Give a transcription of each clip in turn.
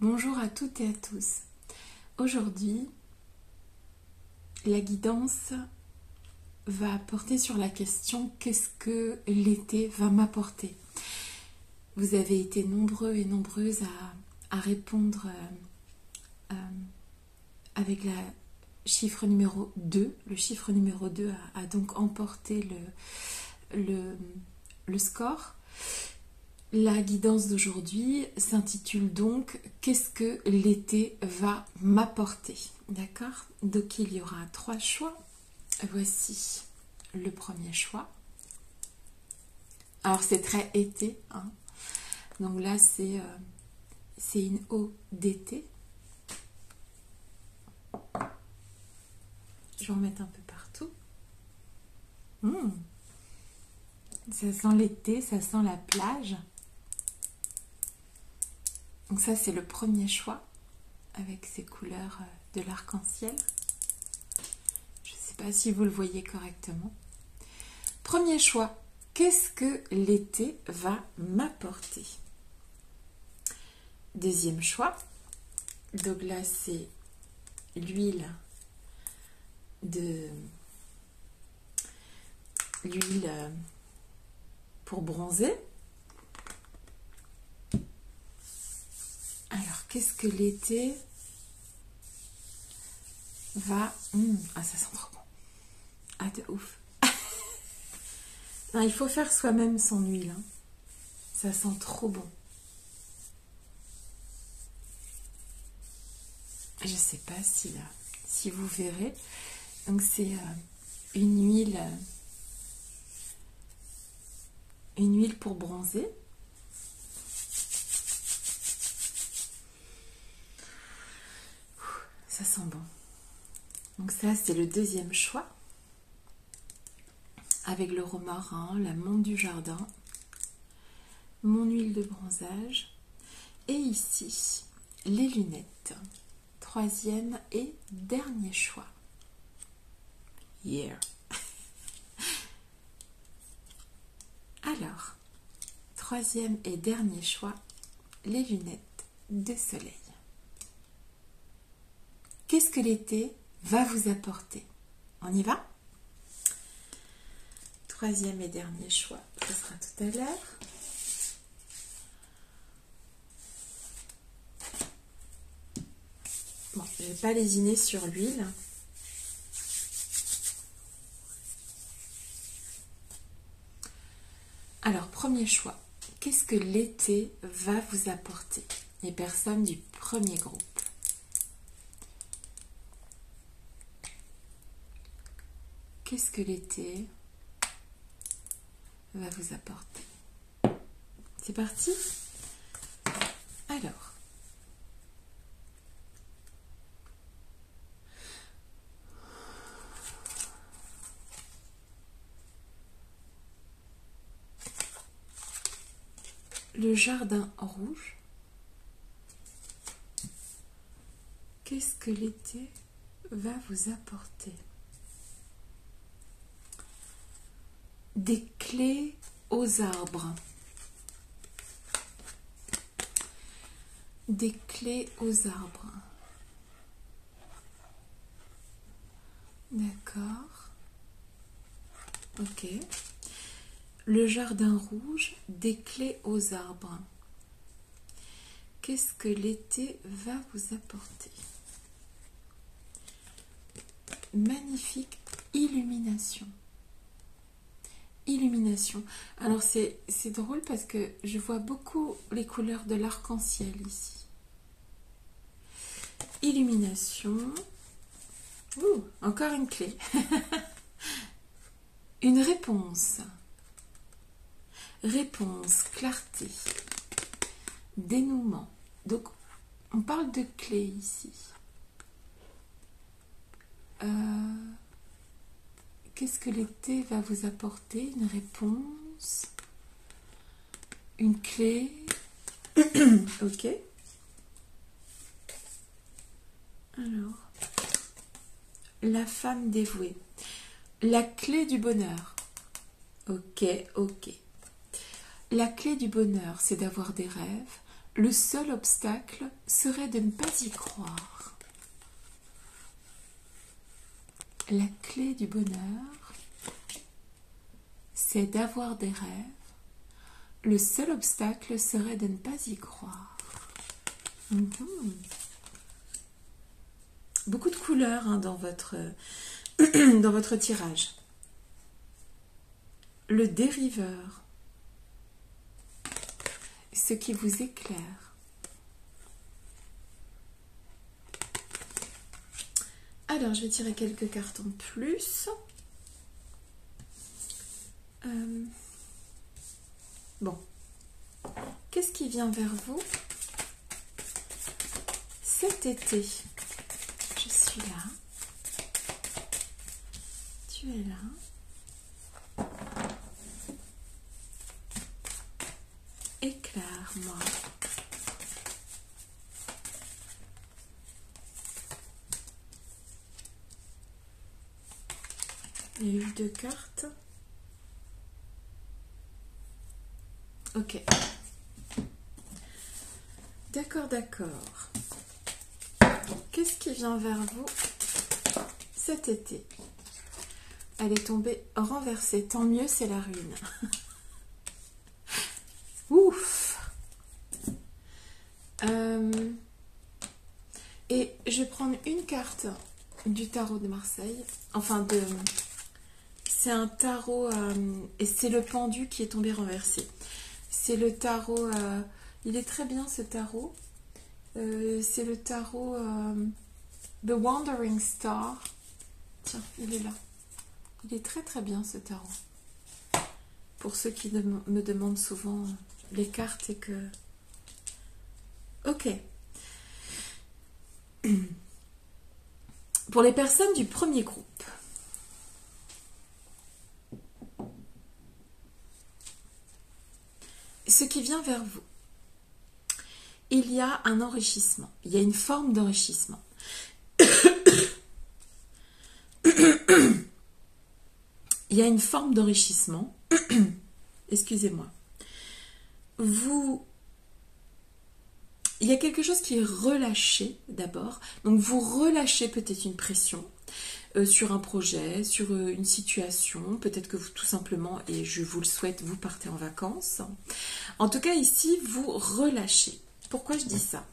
Bonjour à toutes et à tous. Aujourd'hui, la guidance va porter sur la question qu'est-ce que l'été va m'apporter. Vous avez été nombreux et nombreuses à répondre avec la chiffre numéro 2. Le chiffre numéro 2 a donc emporté le score. La guidance d'aujourd'hui s'intitule donc « Qu'est-ce que l'été va m'apporter ?» D'accord? Donc il y aura 3 choix. Voici le premier choix. Alors c'est très été, hein. Donc là c'est une eau d'été. Je vais en mettre un peu partout. Ça sent l'été, ça sent la plage. Donc ça c'est le premier choix avec ces couleurs de l'arc-en-ciel. Je ne sais pas si vous le voyez correctement. Premier choix, qu'est-ce que l'été va m'apporter? Deuxième choix, donc là c'est l'huile pour bronzer. Alors, qu'est-ce que l'été va... Ah, ça sent trop bon. Ah, de ouf. Non, il faut faire soi-même son huile. Hein. Ça sent trop bon. Je ne sais pas si vous verrez. Donc, c'est une huile pour bronzer. Ça sent bon. Donc ça, c'est le deuxième choix. Avec le romarin, la menthe du jardin, mon huile de bronzage. Et ici, les lunettes. Troisième et dernier choix. Yeah. Alors, troisième et dernier choix, les lunettes de soleil. Qu'est-ce que l'été va vous apporter? On y va? Troisième et dernier choix, ce sera tout à l'heure. Bon, je ne vais pas lésiner sur l'huile. Alors, premier choix, qu'est-ce que l'été va vous apporter? Les personnes du premier groupe. Qu'est-ce que l'été va vous apporter? C'est parti? Alors, le jardin rouge. Qu'est-ce que l'été va vous apporter? Des clés aux arbres. Des clés aux arbres. D'accord. Ok. Le jardin rouge, des clés aux arbres. Qu'est-ce que l'été va vous apporter? Magnifique illumination. Illumination. Alors c'est drôle parce que je vois beaucoup les couleurs de l'arc-en-ciel ici. Illumination. Ouh, encore une clé. Une réponse. Réponse, clarté, dénouement. Donc on parle de clé ici. Qu'est-ce que l'été va vous apporter? Une réponse, une clé. Ok. Alors, la femme dévouée. La clé du bonheur. Ok, ok. La clé du bonheur, c'est d'avoir des rêves, Le seul obstacle serait de ne pas y croire. La clé du bonheur, c'est d'avoir des rêves. Le seul obstacle serait de ne pas y croire. Beaucoup de couleurs hein, dans votre tirage. Le dériveur, ce qui vous éclaire. Alors, je vais tirer quelques cartes en plus. Bon. Qu'est-ce qui vient vers vous cet été? Je suis là. Tu es là. Éclaire-moi. Il y a eu 2 cartes. Ok. D'accord, d'accord. Qu'est-ce qui vient vers vous cet été? Elle est tombée renversée. Tant mieux, c'est la ruine. Ouf. Et je vais prendre une carte du tarot de Marseille. Enfin, c'est un tarot et c'est le pendu qui est tombé renversé. C'est le tarot... il est très bien ce tarot. C'est le tarot The Wandering Star. Tiens, il est là. Il est très très bien ce tarot. Pour ceux qui me demandent souvent les cartes et que... Ok. Pour les personnes du premier groupe. Ce qui vient vers vous. Il y a un enrichissement. Il y a une forme d'enrichissement. Il y a une forme d'enrichissement. Excusez-moi. Il y a quelque chose qui est relâché d'abord. Donc vous relâchez peut-être une pression sur un projet, sur une situation. Peut-être que vous tout simplement, et je vous le souhaite, vous partez en vacances. En tout cas ici, vous relâchez. Pourquoi je dis ça?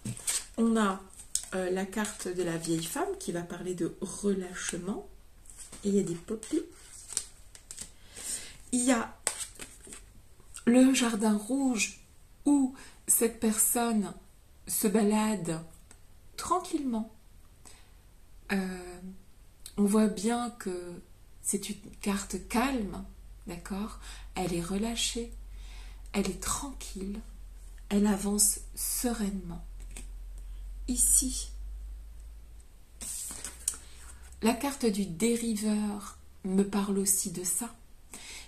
On a la carte de la vieille femme qui va parler de relâchement. Et il y a des poppies. Il y a le jardin rouge où cette personne se balade tranquillement. On voit bien que c'est une carte calme, d'accord? Elle est relâchée, elle est tranquille, elle avance sereinement. Ici, la carte du dériveur me parle aussi de ça,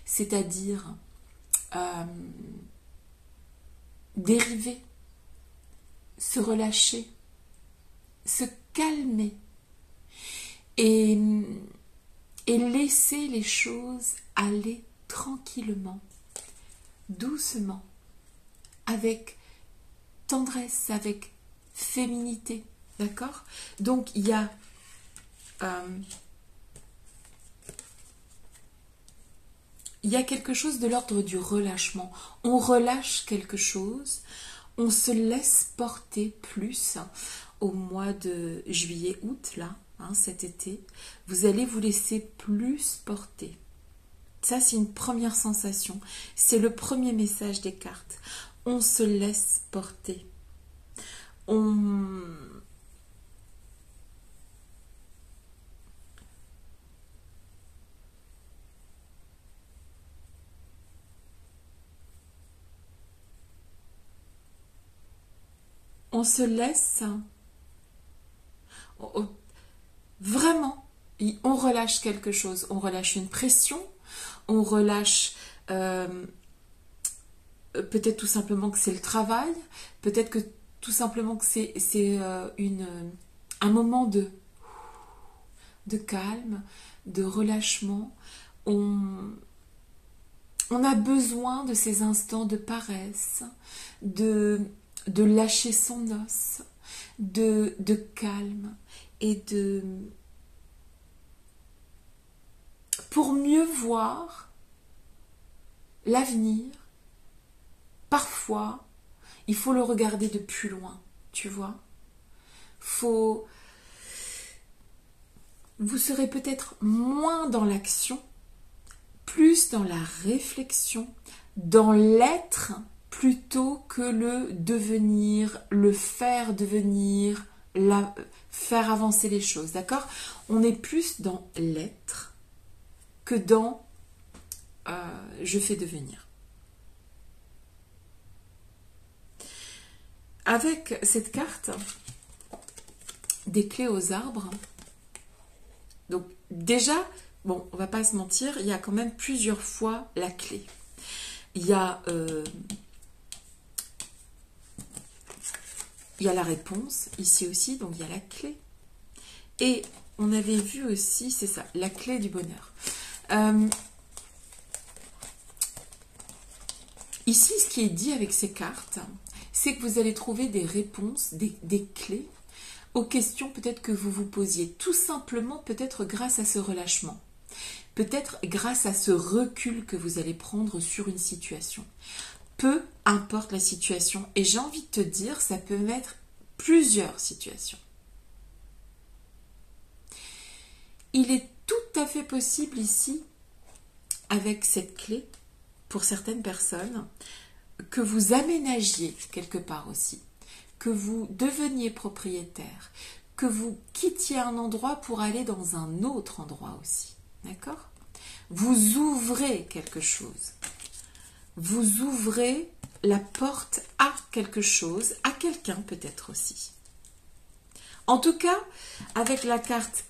c'est-à-dire dériver, se relâcher, se calmer et laisser les choses aller tranquillement, doucement, avec tendresse, avec féminité, d'accord? Donc il y a quelque chose de l'ordre du relâchement. On relâche quelque chose, on se laisse porter plus au mois de juillet-août, là, hein, cet été. Vous allez vous laisser plus porter. Ça, c'est une première sensation. C'est le premier message des cartes. On se laisse porter. On se laisse vraiment, on relâche quelque chose, on relâche une pression, on relâche peut-être tout simplement que c'est le travail, peut-être que tout simplement que c'est un moment de calme, de relâchement. On a besoin de ces instants de paresse, de de lâcher son os, de calme et de... pour mieux voir l'avenir. Parfois, il faut le regarder de plus loin, tu vois. Vous serez peut-être moins dans l'action, plus dans la réflexion, dans l'être, plutôt que le devenir, le faire devenir, faire avancer les choses, d'accord? On est plus dans l'être que dans je fais devenir. Avec cette carte des clés aux arbres, donc déjà, bon, on va pas se mentir, il y a quand même plusieurs fois la clé. Il y a la réponse ici aussi, donc il y a la clé. Et on avait vu aussi, c'est ça, la clé du bonheur. Ici, ce qui est dit avec ces cartes, c'est que vous allez trouver des réponses, des clés aux questions peut-être que vous vous posiez, tout simplement peut-être grâce à ce relâchement, peut-être grâce à ce recul que vous allez prendre sur une situation. Peu importe la situation, et j'ai envie de te dire, ça peut mettre plusieurs situations. Il est tout à fait possible ici, avec cette clé, pour certaines personnes, que vous aménagiez quelque part aussi, que vous deveniez propriétaire, que vous quittiez un endroit pour aller dans un autre endroit aussi. D'accord? Vous ouvrez quelque chose. Vous ouvrez la porte à quelque chose, à quelqu'un peut-être aussi. En tout cas, avec la carte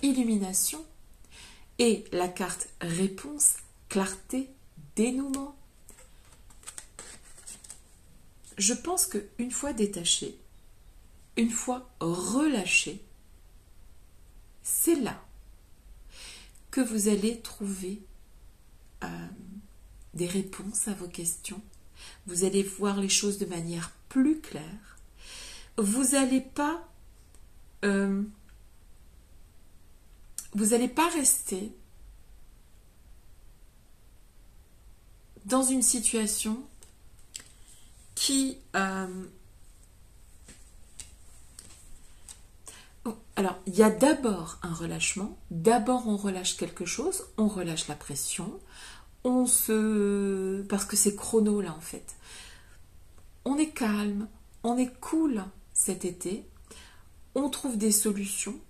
illumination et la carte réponse, clarté, dénouement, je pense qu'une fois détaché, une fois relâché, c'est là que vous allez trouver des réponses à vos questions. Vous allez voir les choses de manière plus claire. Vous n'allez pas rester dans une situation qui... Alors, il y a d'abord un relâchement. D'abord, on relâche quelque chose. On relâche la pression. Parce que c'est chrono, là, en fait. On est calme. On est cool cet été. On trouve des solutions.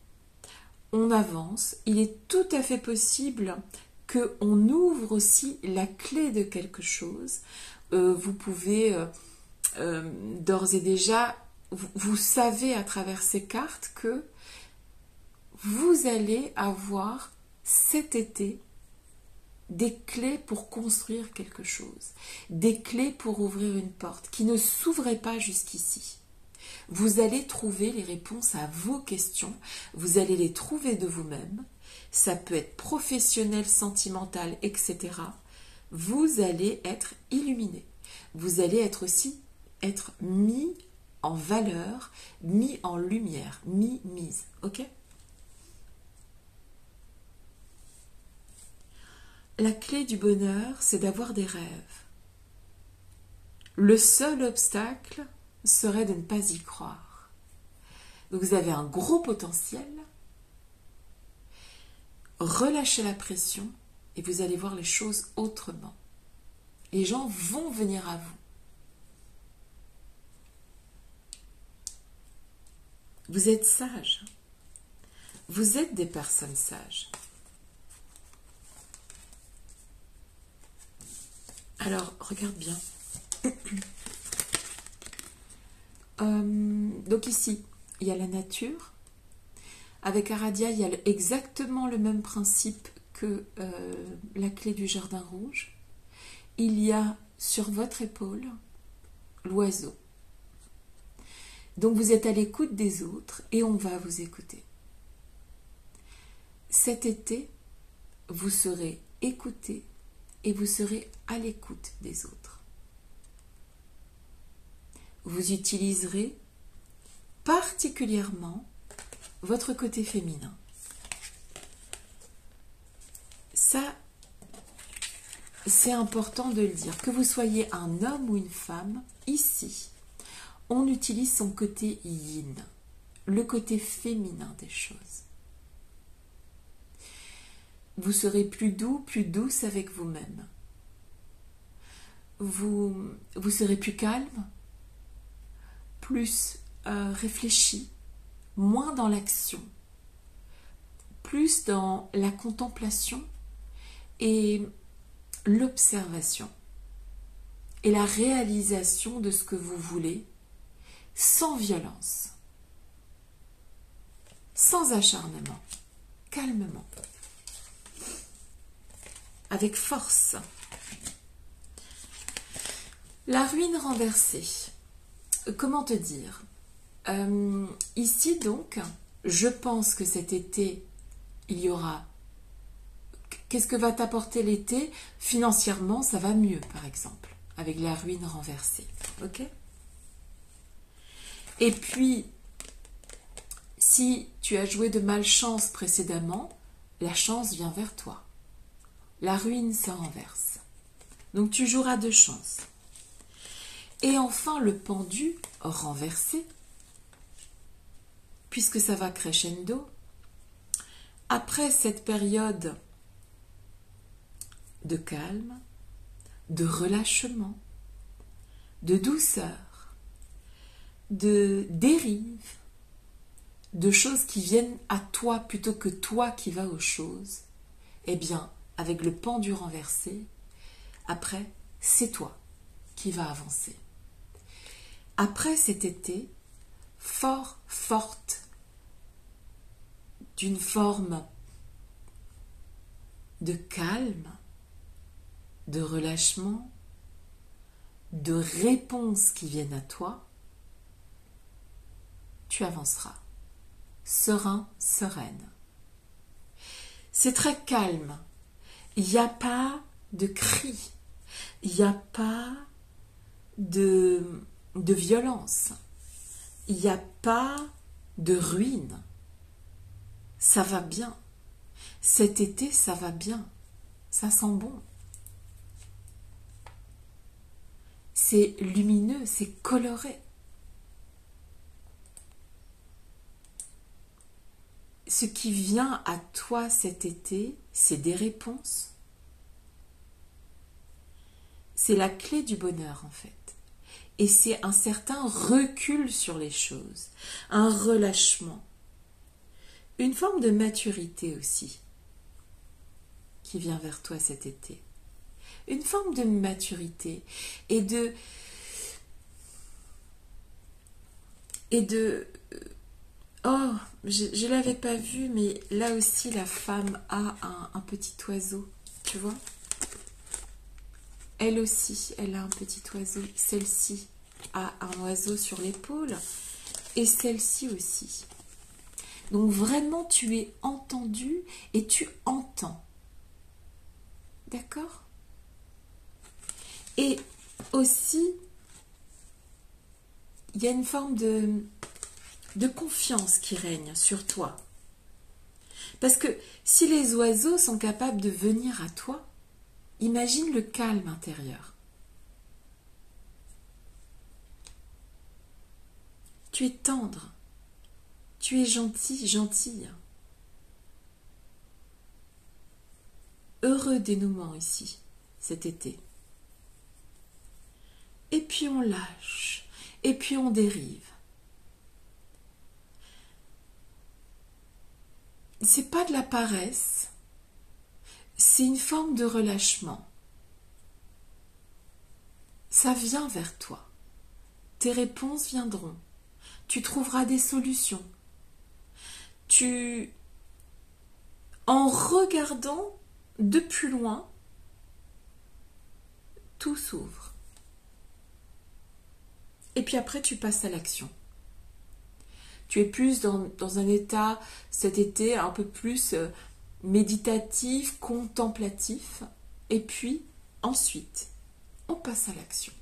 On avance. Il est tout à fait possible qu'on ouvre aussi la clé de quelque chose. Vous pouvez... d'ores et déjà, vous savez à travers ces cartes que vous allez avoir cet été des clés pour construire quelque chose, des clés pour ouvrir une porte qui ne s'ouvrait pas jusqu'ici. Vous allez trouver les réponses à vos questions, vous allez les trouver de vous-même, ça peut être professionnel, sentimental, etc. Vous allez être illuminé, vous allez être mis en valeur, mis en lumière, mise, ok? La clé du bonheur, c'est d'avoir des rêves. Le seul obstacle serait de ne pas y croire. Donc vous avez un gros potentiel, relâchez la pression et vous allez voir les choses autrement. Les gens vont venir à vous. Vous êtes sages. Vous êtes des personnes sages. Alors, regarde bien. Donc ici, il y a la nature. Avec Aradia, il y a exactement le même principe que la clé du jardin rouge. Il y a sur votre épaule l'oiseau. Donc vous êtes à l'écoute des autres et on va vous écouter. Cet été, vous serez écouté et vous serez à l'écoute des autres. vous utiliserez particulièrement votre côté féminin. Ça, c'est important de le dire. Que vous soyez un homme ou une femme, ici, on utilise son côté yin, le côté féminin des choses. Vous serez plus doux, plus douce avec vous-même. Vous serez plus calme, plus réfléchi, moins dans l'action, plus dans la contemplation et l'observation et la réalisation de ce que vous voulez sans violence, sans acharnement, calmement, avec force. La ruine renversée. Comment te dire ? Ici donc, je pense que cet été, il y aura... Qu'est-ce que va t'apporter l'été ? Financièrement, ça va mieux, par exemple, avec la ruine renversée. Ok ? Et puis, si tu as joué de malchance précédemment, la chance vient vers toi. La ruine se renverse. Donc tu joueras de chance. Et enfin, le pendu renversé, puisque ça va crescendo. Après cette période de calme, de relâchement, de douceur, de dérive, de choses qui viennent à toi plutôt que toi qui vas aux choses, eh bien, avec le pendu renversé, après, c'est toi qui vas avancer. Après cet été, forte, d'une forme de calme, de relâchement, de réponses qui viennent à toi, tu avanceras. Serein, sereine. C'est très calme. Il n'y a pas de cris. Il n'y a pas de violence. Il n'y a pas de ruine. Ça va bien. Cet été, ça va bien. Ça sent bon. C'est lumineux, c'est coloré. Ce qui vient à toi cet été, c'est des réponses. C'est la clé du bonheur en fait. Et c'est un certain recul sur les choses, un relâchement, une forme de maturité aussi qui vient vers toi cet été. Une forme de maturité et de oh, je l'avais pas vu, mais là aussi la femme a un petit oiseau, tu vois. Elle aussi, elle a un petit oiseau. Celle-ci a un oiseau sur l'épaule et celle-ci aussi. Donc vraiment, tu es entendu et tu entends. D'accord ? Et aussi, il y a une forme de confiance qui règne sur toi. Parce que si les oiseaux sont capables de venir à toi, imagine le calme intérieur. Tu es tendre, tu es gentil, gentille. Heureux dénouement ici, cet été. Et puis on lâche, et puis on dérive. C'est pas de la paresse, c'est une forme de relâchement. Ça vient vers toi. Tes réponses viendront. Tu trouveras des solutions. En regardant de plus loin, tout s'ouvre. Et puis après, tu passes à l'action. Tu es plus dans un état, cet été, un peu plus méditatif, contemplatif. Et puis, ensuite, on passe à l'action.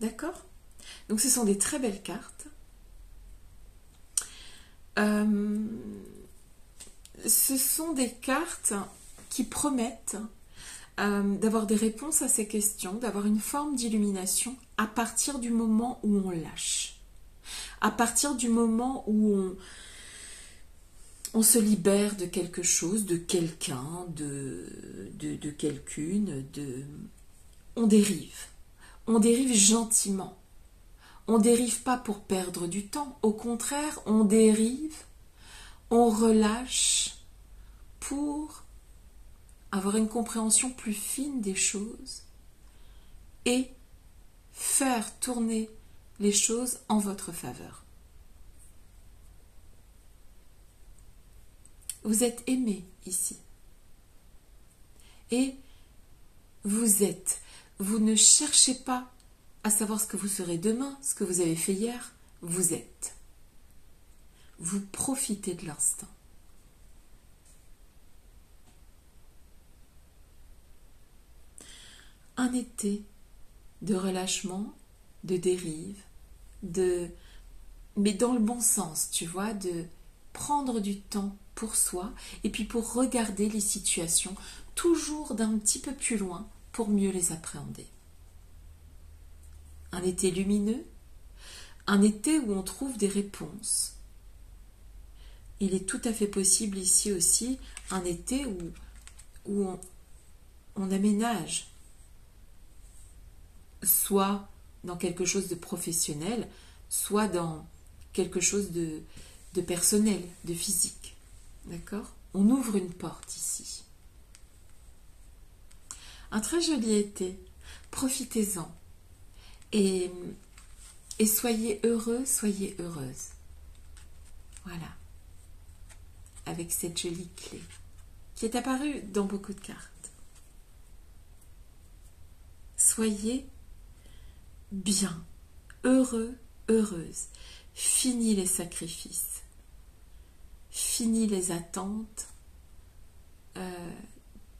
D'accord? Donc ce sont des très belles cartes. Ce sont des cartes qui promettent d'avoir des réponses à ces questions, d'avoir une forme d'illumination à partir du moment où on lâche. À partir du moment où on se libère de quelque chose, de quelqu'un, de quelqu'une, on dérive. On dérive gentiment. On dérive pas pour perdre du temps. Au contraire, on dérive, on relâche pour avoir une compréhension plus fine des choses et faire tourner les choses en votre faveur. Vous êtes aimé ici. Et vous ne cherchez pas à savoir ce que vous serez demain, ce que vous avez fait hier, vous êtes. Vous profitez de l'instant. Un été de relâchement, de dérive, mais dans le bon sens, tu vois, de prendre du temps pour soi et puis pour regarder les situations toujours d'un petit peu plus loin pour mieux les appréhender. Un été lumineux, un été où on trouve des réponses. Il est tout à fait possible ici aussi un été où on aménage, soit dans quelque chose de professionnel, soit dans quelque chose de personnel, de physique. D'accord? On ouvre une porte ici. Un très joli été. Profitez-en. Et soyez heureux, soyez heureuse. Voilà. Avec cette jolie clé qui est apparue dans beaucoup de cartes. Soyez bien, heureux, heureuse. Fini les sacrifices. Fini les attentes.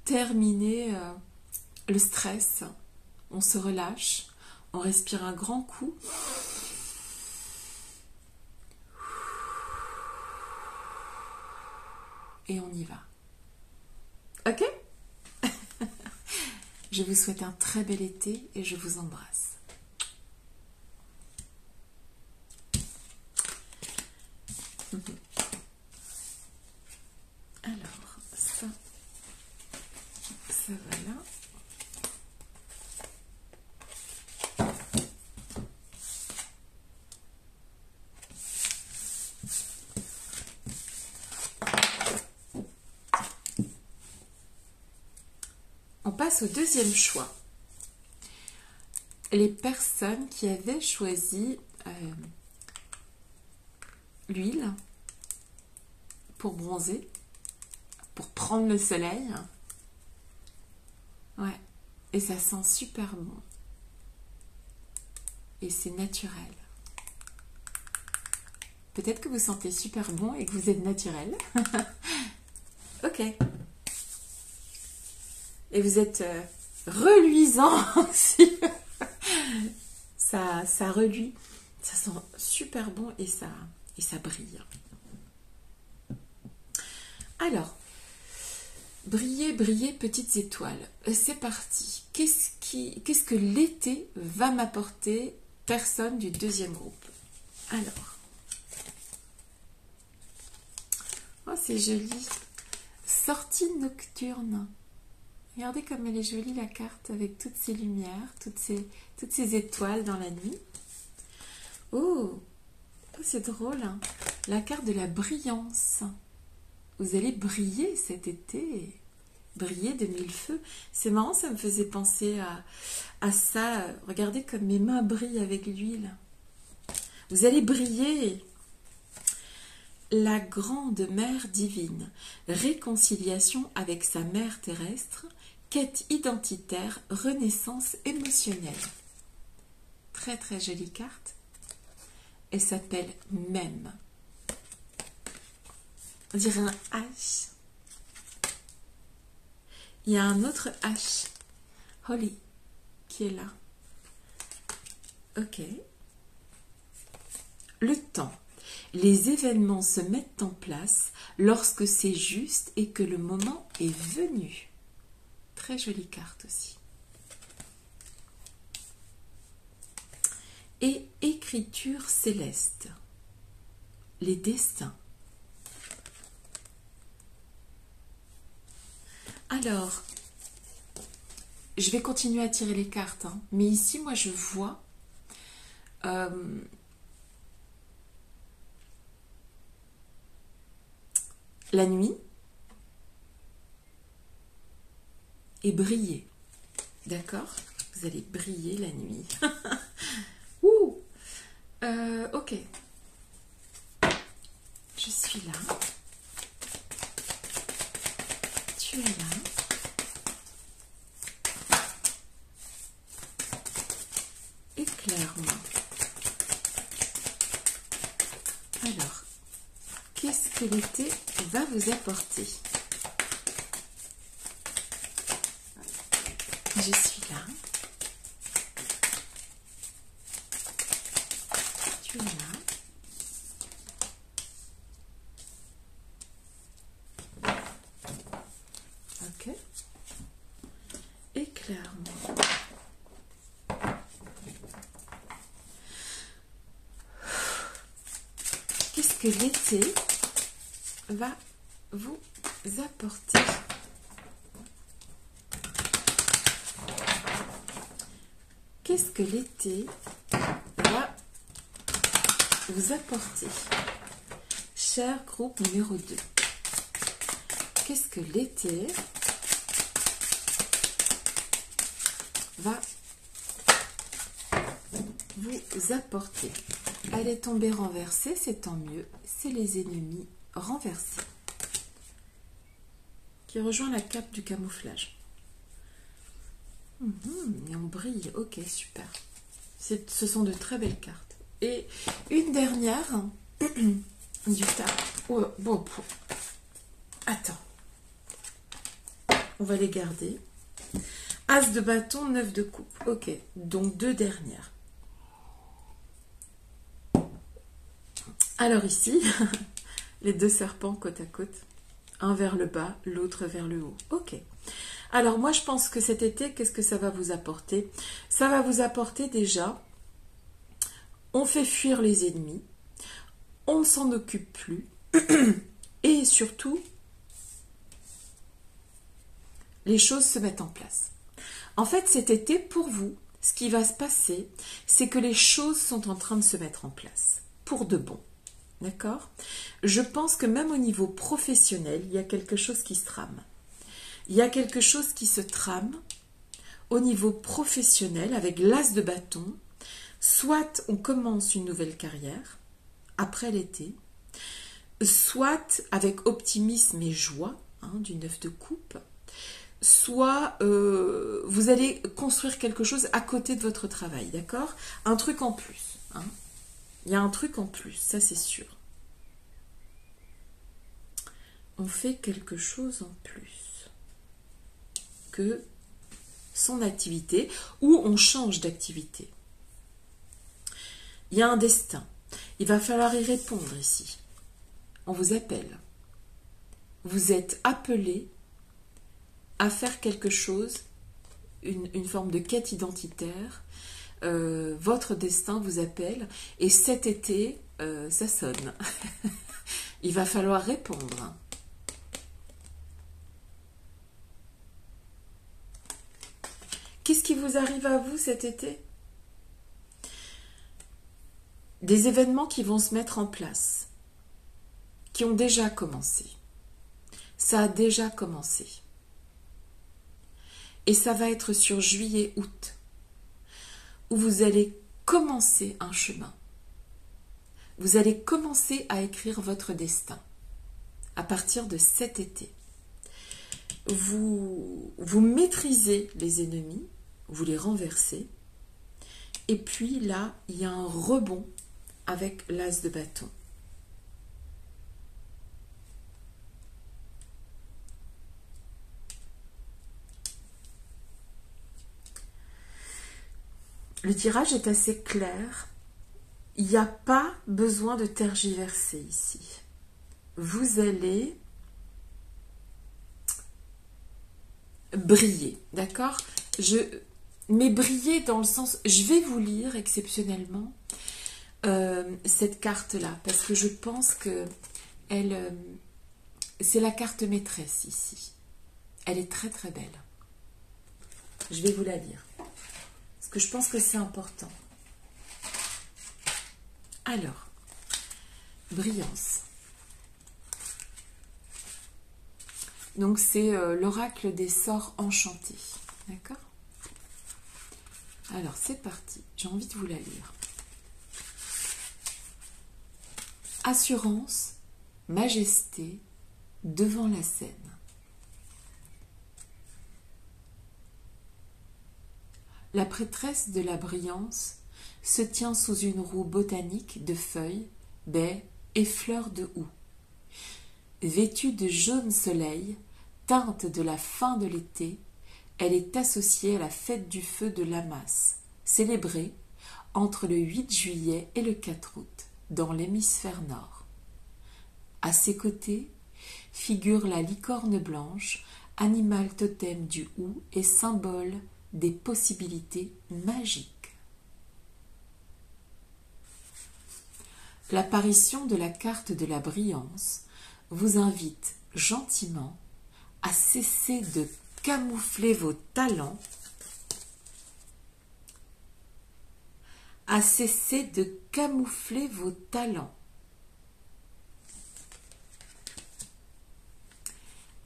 Terminez le stress. On se relâche. On respire un grand coup. Et on y va. Ok? Je vous souhaite un très bel été et je vous embrasse. Alors, ça va là. On passe au deuxième choix. Les personnes qui avaient choisi l'huile pour bronzer, pour prendre le soleil. Ouais, et ça sent super bon. Et c'est naturel. Peut-être que vous sentez super bon et que vous êtes naturel. Ok. Et vous êtes reluisant aussi. ça reluit. Ça sent super bon et ça brille. Alors, briller, briller, petites étoiles. C'est parti. Qu'est-ce que l'été va m'apporter? Personne du deuxième groupe. Alors. Oh, c'est joli. Sortie nocturne. Regardez comme elle est jolie la carte avec toutes ces lumières, toutes ces étoiles dans la nuit. Oh, c'est drôle. Hein. La carte de la brillance. Vous allez briller cet été. Briller de mille feux. C'est marrant, ça me faisait penser à ça. Regardez comme mes mains brillent avec l'huile. Vous allez briller. La grande mère divine. Réconciliation avec sa mère terrestre. Quête identitaire, renaissance émotionnelle. Très très jolie carte. Elle s'appelle Même. On dirait un H. Il y a un autre H, Holy, qui est là. Ok. Le temps. Les événements se mettent en place lorsque c'est juste et que le moment est venu. Très jolie carte aussi. Et écriture céleste. Les destins. Alors, je vais continuer à tirer les cartes, hein, mais ici, moi, je vois la nuit et briller. D'accord? Vous allez briller la nuit. Ouh! Ok. Je suis là. Tu es là. Éclaire-moi. Alors, qu'est-ce que l'été va vous apporter? Je suis là. Tu es là. Ok. Éclaire-moi. Qu'est-ce que l'été va vous apporter? Qu'est-ce que l'été va vous apporter? Cher groupe numéro 2. Qu'est-ce que l'été va vous apporter? Elle est tombée renversée, c'est tant mieux. C'est les ennemis renversés. Qui rejoint la cape du camouflage. Et on brille, ok, super. Ce sont de très belles cartes. Et une dernière du tas. Oh, bon, attends. On va les garder. As de bâton, 9 de coupe. Ok, donc 2 dernières. Alors ici, les 2 serpents côte à côte. Un vers le bas, l'autre vers le haut. Ok. Alors moi je pense que cet été, qu'est-ce que ça va vous apporter? Ça va vous apporter déjà, on fait fuir les ennemis, on ne s'en occupe plus, et surtout, les choses se mettent en place. En fait, cet été, pour vous, ce qui va se passer, c'est que les choses sont en train de se mettre en place, pour de bon. D'accord? Je pense que même au niveau professionnel, il y a quelque chose qui se trame. Il y a quelque chose qui se trame au niveau professionnel avec l'as de bâton. Soit on commence une nouvelle carrière après l'été, soit avec optimisme et joie, du 9 de coupe, soit vous allez construire quelque chose à côté de votre travail, d'accord? Un truc en plus. Il y a un truc en plus, ça c'est sûr. On fait quelque chose en plus que son activité, ou on change d'activité. Il y a un destin. Il va falloir y répondre ici. On vous appelle. Vous êtes appelé à faire quelque chose, une forme de quête identitaire. Votre destin vous appelle et cet été, ça sonne. Il va falloir répondre. Qu'est-ce qui vous arrive à vous cet été? Des événements qui vont se mettre en place, qui ont déjà commencé. Ça a déjà commencé. Et ça va être sur juillet-août, où vous allez commencer un chemin. Vous allez commencer à écrire votre destin à partir de cet été. Vous maîtrisez les ennemis, vous les renversez, et puis là, il y a un rebond avec l'as de bâton. Le tirage est assez clair. Il n'y a pas besoin de tergiverser ici. Vous allez briller, d'accord? Mais briller dans le sens... Je vais vous lire exceptionnellement cette carte-là, parce que je pense que c'est la carte maîtresse ici. Elle est très très belle. Je vais vous la lire, parce que je pense que c'est important. Alors, brillance. Donc c'est l'oracle des sorts enchantés. D'accord? Alors c'est parti, j'ai envie de vous la lire. Assurance, majesté, devant la scène. La prêtresse de la brillance se tient sous une roue botanique de feuilles, baies et fleurs de houx. Vêtue de jaune soleil, teinte de la fin de l'été, elle est associée à la fête du feu de Lammas, célébrée entre le 8 juillet et le 4 août, dans l'hémisphère nord. À ses côtés figure la licorne blanche, animal totem du houx et symbole des possibilités magiques. L'apparition de la carte de la brillance vous invite gentiment à cesser de camoufler vos talents,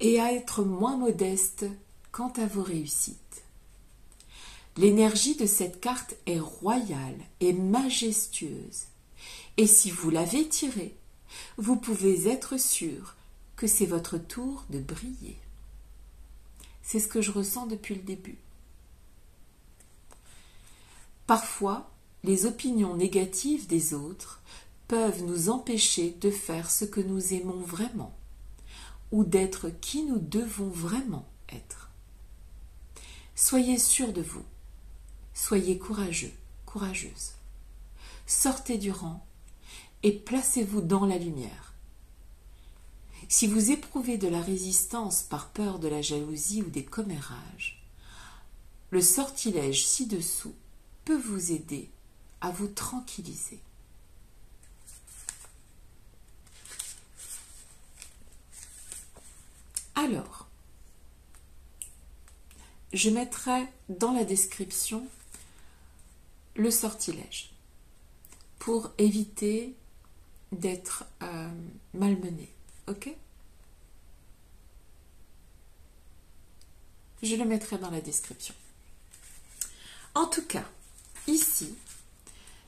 et à être moins modeste quant à vos réussites. L'énergie de cette carte est royale et majestueuse, et si vous l'avez tirée, vous pouvez être sûr que c'est votre tour de briller. C'est ce que je ressens depuis le début. Parfois, les opinions négatives des autres peuvent nous empêcher de faire ce que nous aimons vraiment, ou d'être qui nous devons vraiment être. Soyez sûr de vous. Soyez courageux, courageuse. Sortez du rang et placez-vous dans la lumière. Si vous éprouvez de la résistance par peur de la jalousie ou des commérages, le sortilège ci-dessous peut vous aider à vous tranquilliser. Alors, je mettrai dans la description le sortilège pour éviter d'être malmené. Ok? Je le mettrai dans la description. En tout cas, ici,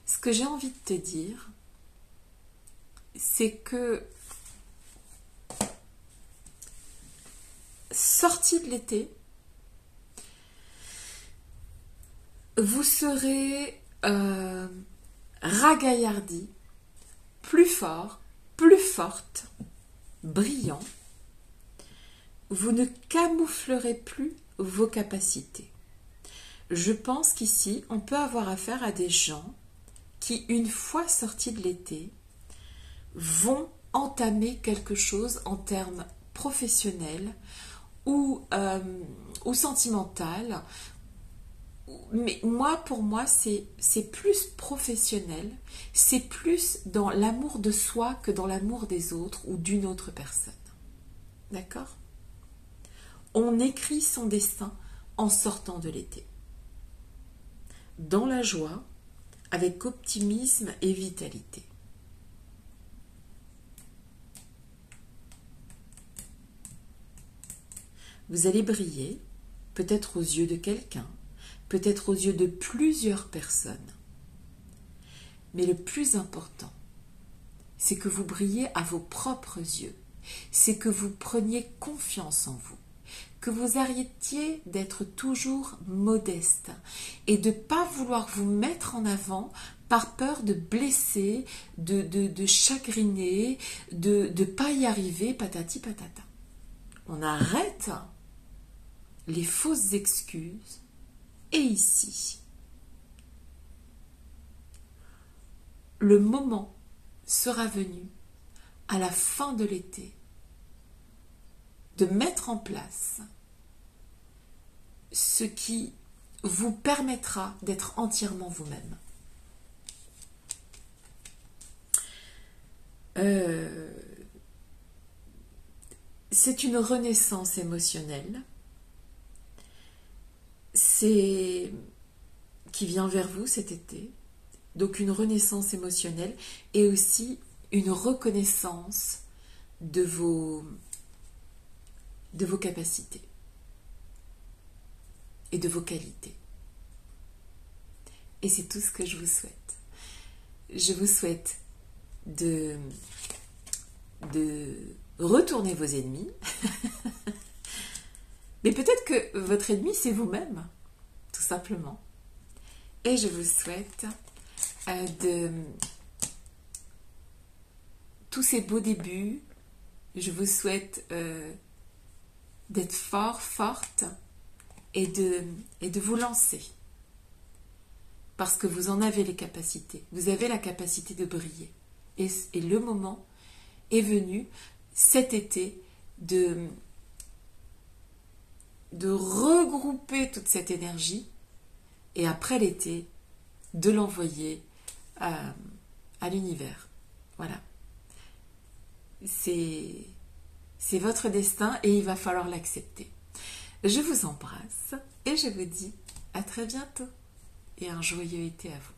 ce que j'ai envie de te dire, c'est que sortie de l'été, vous serez ragaillardi, plus fort, plus forte, brillant. Vous ne camouflerez plus vos capacités. Je pense qu'ici, on peut avoir affaire à des gens qui, une fois sortis de l'été, vont entamer quelque chose en termes professionnels ou sentimental. Mais pour moi, c'est plus professionnel, c'est plus dans l'amour de soi que dans l'amour des autres ou d'une autre personne. D'accord? On écrit son destin en sortant de l'été. Dans la joie, avec optimisme et vitalité. Vous allez briller, peut-être aux yeux de quelqu'un, peut-être aux yeux de plusieurs personnes. Mais le plus important, c'est que vous brillez à vos propres yeux, c'est que vous preniez confiance en vous, que vous arrêtiez d'être toujours modeste et de ne pas vouloir vous mettre en avant par peur de blesser, de chagriner, de ne pas y arriver, patati patata. On arrête les fausses excuses et ici, le moment sera venu, à la fin de l'été, de mettre en place ce qui vous permettra d'être entièrement vous-même. C'est une renaissance émotionnelle qui vient vers vous cet été. Donc une renaissance émotionnelle et aussi une reconnaissance de vos capacités et de vos qualités. Et c'est tout ce que je vous souhaite. Je vous souhaite de retourner vos ennemis. Mais peut-être que votre ennemi, c'est vous-même, tout simplement. Et je vous souhaite de tous ces beaux débuts. Je vous souhaite d'être fort, forte et de vous lancer. Parce que vous en avez les capacités. Vous avez la capacité de briller. Et le moment est venu, cet été, de regrouper toute cette énergie et après l'été, de l'envoyer à l'univers. Voilà. C'est votre destin et il va falloir l'accepter. Je vous embrasse et je vous dis à très bientôt et un joyeux été à vous.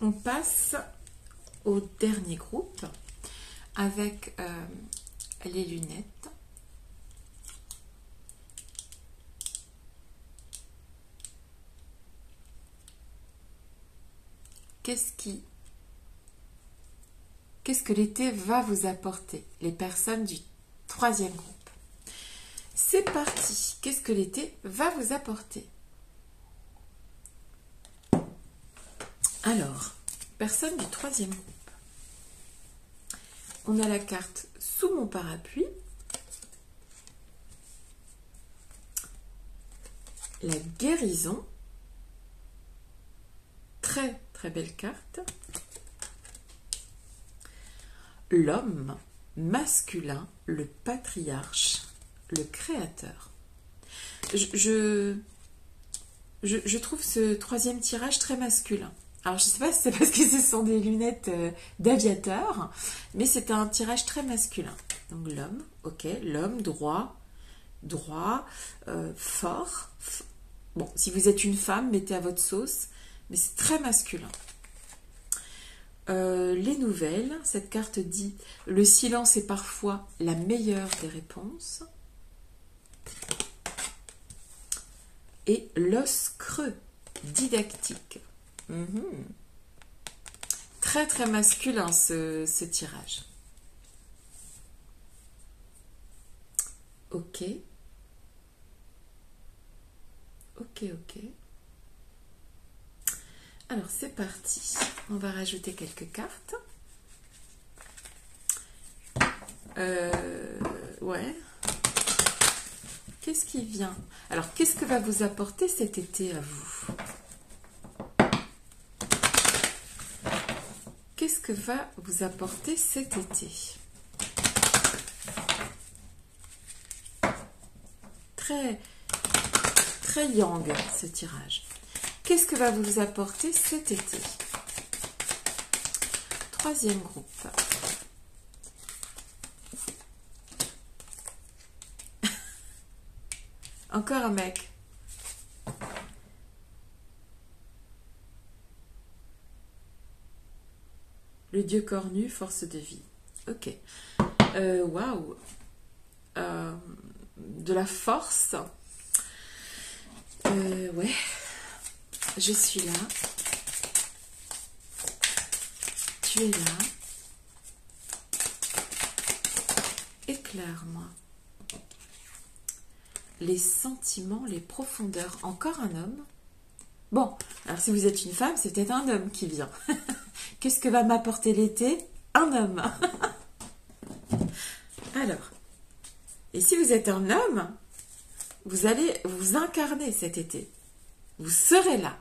On passe au dernier groupe avec les lunettes. Qu'est-ce que l'été va vous apporter, les personnes du troisième groupe? C'est parti. Qu'est-ce que l'été va vous apporter? Alors, personne du troisième groupe. On a la carte sous mon parapluie. La guérison. Très, très belle carte. L'homme masculin, le patriarche, le créateur. Je trouve ce troisième tirage très masculin. Alors, je ne sais pas si c'est parce que ce sont des lunettes d'aviateur, mais c'est un tirage très masculin. Donc, l'homme, ok, l'homme, droit, fort. Bon, si vous êtes une femme, mettez à votre sauce, mais c'est très masculin. Les nouvelles, cette carte dit « Le silence est parfois la meilleure des réponses ». Et l'os creux, didactique. Très très masculin ce tirage. Ok. Alors c'est parti. On va rajouter quelques cartes. Ouais. Qu'est-ce qui vient? Alors qu'est-ce que va vous apporter cet été à vous? Qu'est-ce que va vous apporter cet été? Très, très yang ce tirage. Qu'est-ce que va vous apporter cet été? Troisième groupe. Encore un mec. Le dieu cornu, force de vie. Ok. Waouh. De la force. Ouais. Je suis là. Tu es là. Éclat. éclaire-moi les sentiments, les profondeurs. Encore un homme. Bon, alors si vous êtes une femme, c'est peut-être un homme qui vient. Qu'est-ce que va m'apporter l'été? Un homme. Alors, et si vous êtes un homme, vous allez vous incarner cet été. Vous serez là.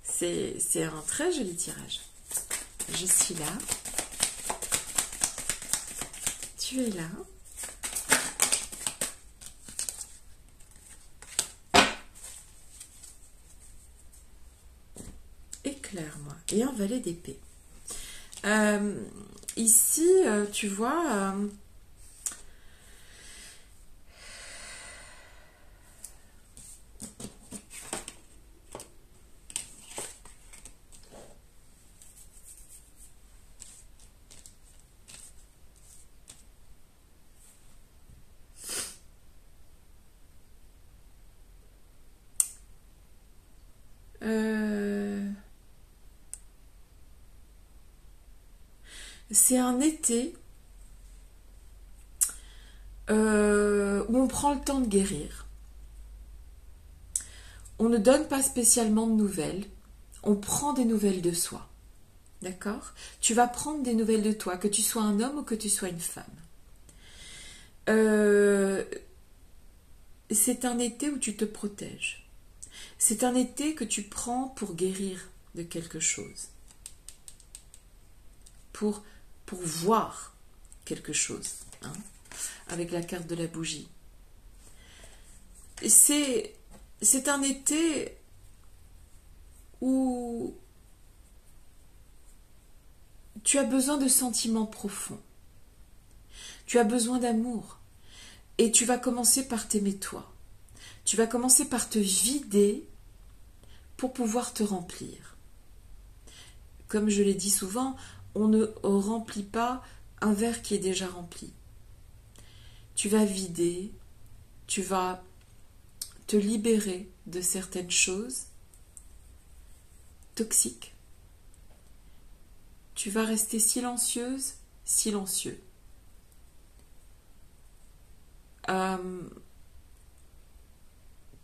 C'est un très joli tirage. Je suis là. Tu es là. Éclaire-moi. Et un valet d'épée. Ici, tu vois... c'est un été où on prend le temps de guérir. On ne donne pas spécialement de nouvelles. On prend des nouvelles de soi. D'accord? Tu vas prendre des nouvelles de toi, que tu sois un homme ou que tu sois une femme. C'est un été où tu te protèges. C'est un été que tu prends pour guérir de quelque chose. Pour voir quelque chose. Hein, avec la carte de la bougie. C'est un été où tu as besoin de sentiments profonds. Tu as besoin d'amour. Et tu vas commencer par t'aimer toi. Tu vas commencer par te vider pour pouvoir te remplir. Comme je l'ai dit souvent, on ne remplit pas un verre qui est déjà rempli. Tu vas vider, tu vas te libérer de certaines choses toxiques. Tu vas rester silencieuse, silencieux.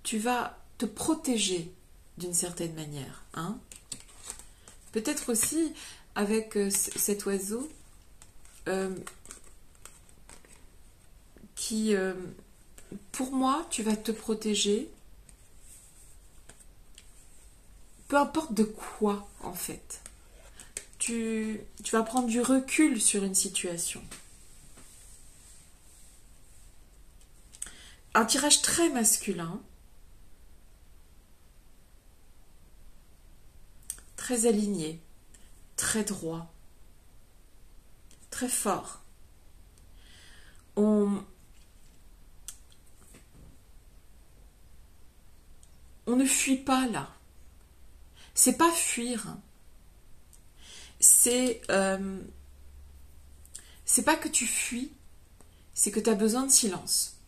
Tu vas te protéger d'une certaine manière. Hein. Peut-être aussi avec cet oiseau qui, pour moi, tu vas te protéger, peu importe de quoi en fait. Tu vas prendre du recul sur une situation. Un tirage très masculin, très aligné, très droit, très fort. On ne fuit pas là. C'est pas fuir. C'est pas que tu fuis, c'est que tu as besoin de silence.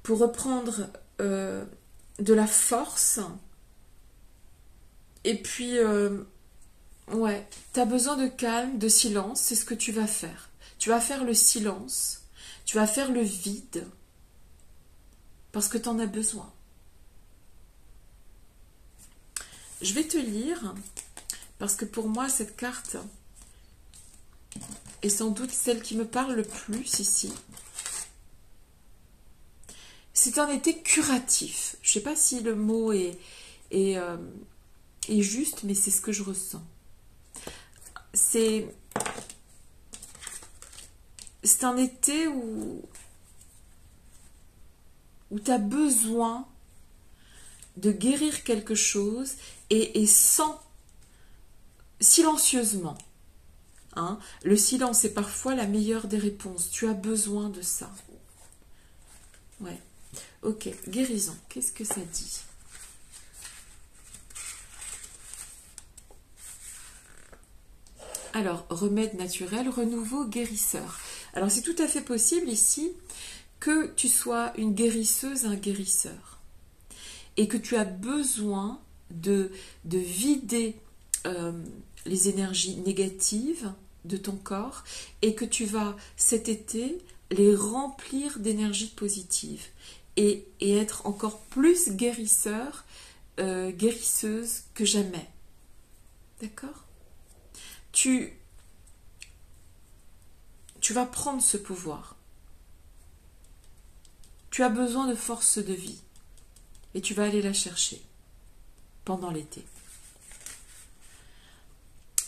Pour reprendre de la force. Et puis, ouais, tu as besoin de calme, de silence, c'est ce que tu vas faire. Tu vas faire le silence, tu vas faire le vide, parce que tu en as besoin. Je vais te lire, parce que pour moi, cette carte est sans doute celle qui me parle le plus ici. C'est un été curatif. Je ne sais pas si le mot est juste, mais c'est ce que je ressens. C'est un été où tu as besoin de guérir quelque chose et silencieusement. Hein. Le silence est parfois la meilleure des réponses. Tu as besoin de ça. Ouais. Ok, guérison. Qu'est-ce que ça dit ? Alors, remède naturel, renouveau, guérisseur. Alors, c'est tout à fait possible ici que tu sois une guérisseuse, un guérisseur. Et que tu as besoin de vider les énergies négatives de ton corps et que tu vas cet été les remplir d'énergie positive et être encore plus guérisseur, guérisseuse que jamais. D'accord ? Tu vas prendre ce pouvoir. Tu as besoin de force de vie et tu vas aller la chercher pendant l'été.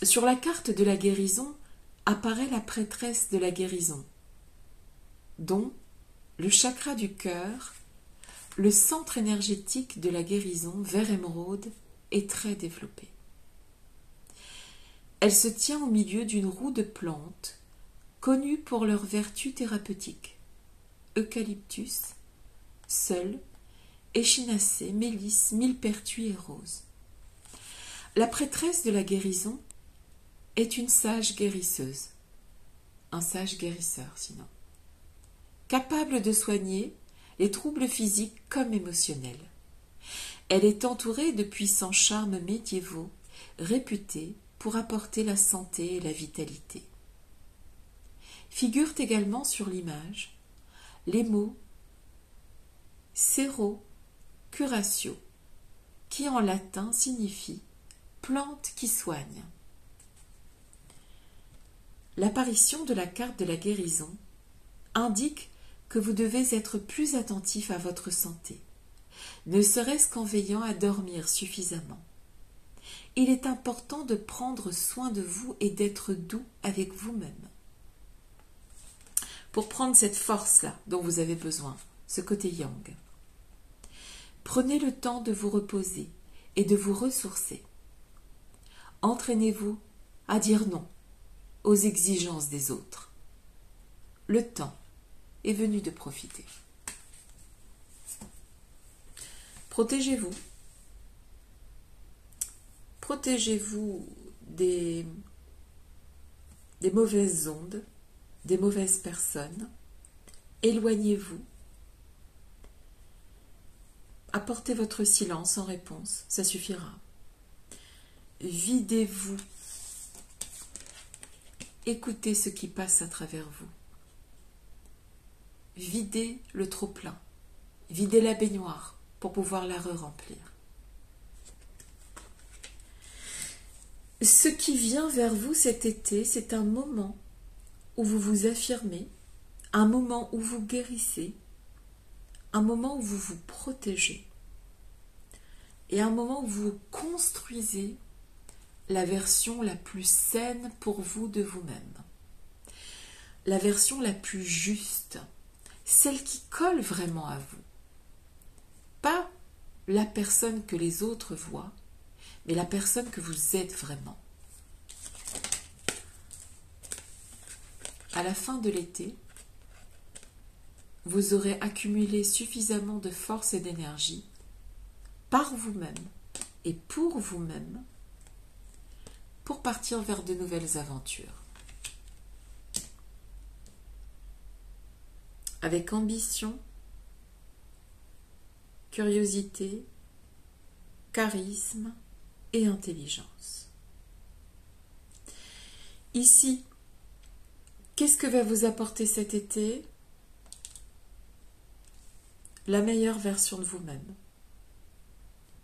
Sur la carte de la guérison apparaît la prêtresse de la guérison, dont le chakra du cœur, le centre énergétique de la guérison, vert émeraude, est très développé. Elle se tient au milieu d'une roue de plantes connues pour leurs vertus thérapeutiques: eucalyptus, seul, échinacée, mélisse, millepertuis et rose. La prêtresse de la guérison est une sage guérisseuse, un sage guérisseur sinon, capable de soigner les troubles physiques comme émotionnels. Elle est entourée de puissants charmes médiévaux, réputés pour apporter la santé et la vitalité. Figurent également sur l'image les mots sero curatio, qui en latin signifie plante qui soigne. L'apparition de la carte de la guérison indique que vous devez être plus attentif à votre santé, ne serait-ce qu'en veillant à dormir suffisamment. Il est important de prendre soin de vous et d'être doux avec vous-même. Pour prendre cette force-là dont vous avez besoin, ce côté yang, prenez le temps de vous reposer et de vous ressourcer. Entraînez-vous à dire non aux exigences des autres. Le temps est venu de profiter. Protégez-vous. Protégez-vous des mauvaises ondes, des mauvaises personnes. Éloignez-vous. Apportez votre silence en réponse, ça suffira. Videz-vous. Écoutez ce qui passe à travers vous. Videz le trop-plein. Videz la baignoire pour pouvoir la re-remplir. Ce qui vient vers vous cet été, c'est un moment où vous vous affirmez, un moment où vous guérissez, un moment où vous vous protégez et un moment où vous construisez la version la plus saine pour vous de vous-même, la version la plus juste, celle qui colle vraiment à vous. Pas la personne que les autres voient, mais la personne que vous êtes vraiment. À la fin de l'été, vous aurez accumulé suffisamment de force et d'énergie par vous-même et pour vous-même pour partir vers de nouvelles aventures. Avec ambition, curiosité, charisme et intelligence. Ici, qu'est-ce que va vous apporter cet été? La meilleure version de vous-même,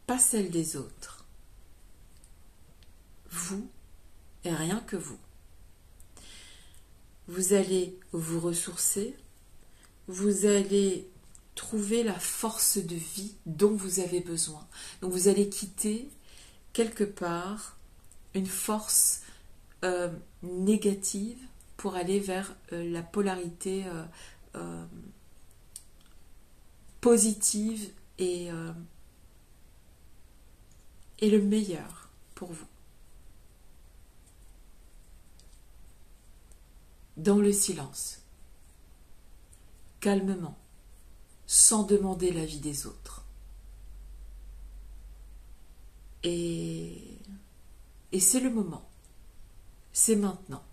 pas celle des autres. Vous et rien que vous. Vous allez vous ressourcer, vous allez trouver la force de vie dont vous avez besoin. Donc vous allez quitter quelque part une force négative pour aller vers la polarité positive et le meilleur pour vous. Dans le silence, calmement, sans demander l'avis des autres. Et c'est le moment, c'est maintenant.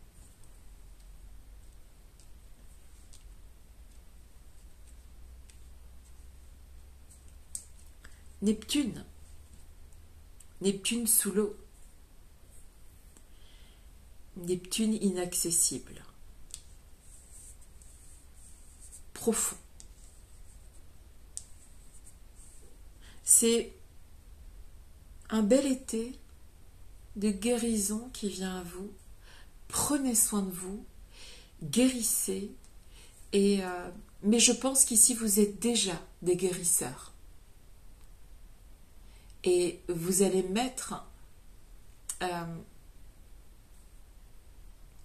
Neptune sous l'eau. Neptune inaccessible, profond. C'est un bel été de guérison qui vient à vous. Prenez soin de vous, guérissez. Mais je pense qu'ici vous êtes déjà des guérisseurs. Et vous allez mettre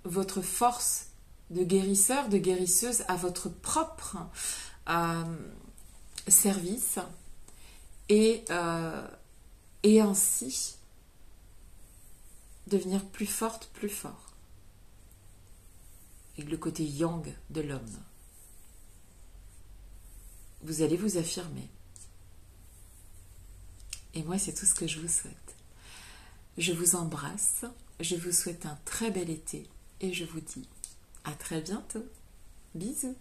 votre force de guérisseur, de guérisseuse à votre propre service et ainsi devenir plus forte, plus fort. Et le côté yang de l'homme. Vous allez vous affirmer. Et moi, c'est tout ce que je vous souhaite. Je vous embrasse, je vous souhaite un très bel été et je vous dis à très bientôt. Bisous.